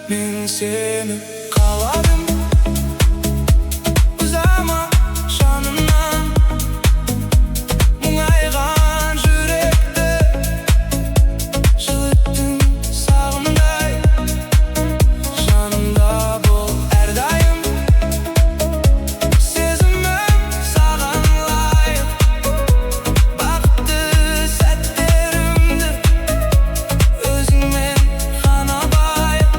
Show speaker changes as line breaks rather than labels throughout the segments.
мен сені қаладым. Ұзама жанымнан мұңайған жүректі, жылыттың сағымдай. Жанымда бол әрдайым, сезімім саған лайық. Бақытты сәттерімді өзіңмен ғана байып.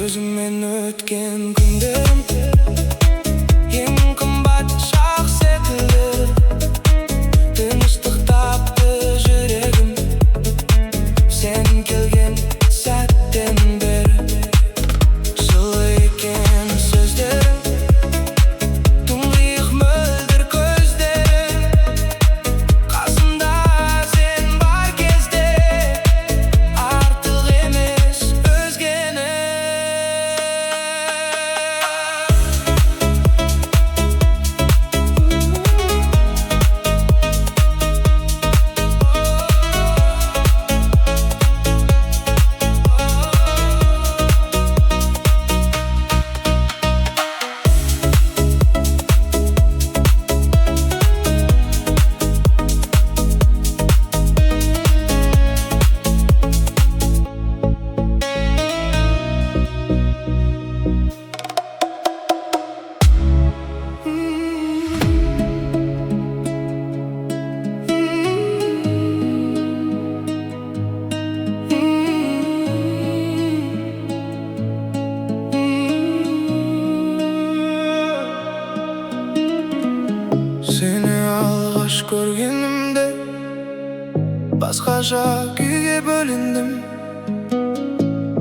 Өзіңмен өткен күндерім ең қымбат шақ секілді. Тыныштық тапты жүрегім сен келген сәттен бері. Жылы екен сөздерің, тұңғиық мөлдір көздерің. Қасымда сен бар кезде артық емес өзгені. Seni alғаш көргенімде басқаша күйге бөліндім.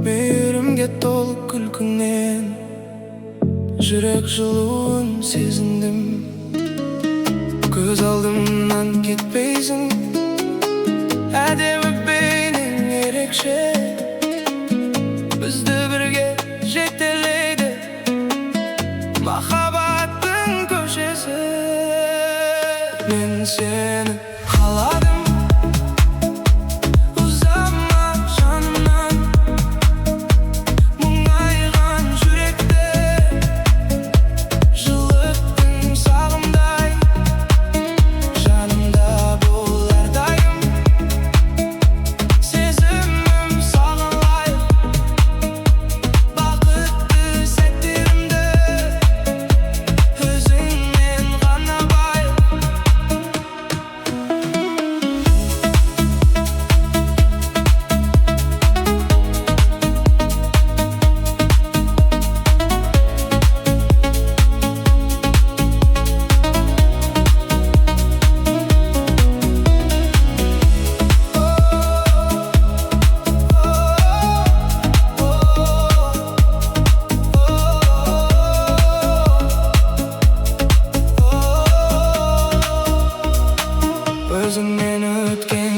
Мейірімге толы күлкіңнен жүрек жылуын сезіндім. Көз алдымнан кетпейсің, әдемі бейнең ерекше. Бізді бірге жетелейді махаббаттың көшесі. Мен сені қаладым. Ұзама жанымнан мұңайған жүректі, жылыттың сағымдай. Жанымда бол әрдайым, сезімім саған лайық. Бақытты сәттерімді өзіңмен ғана байып. Өзіңмен өткен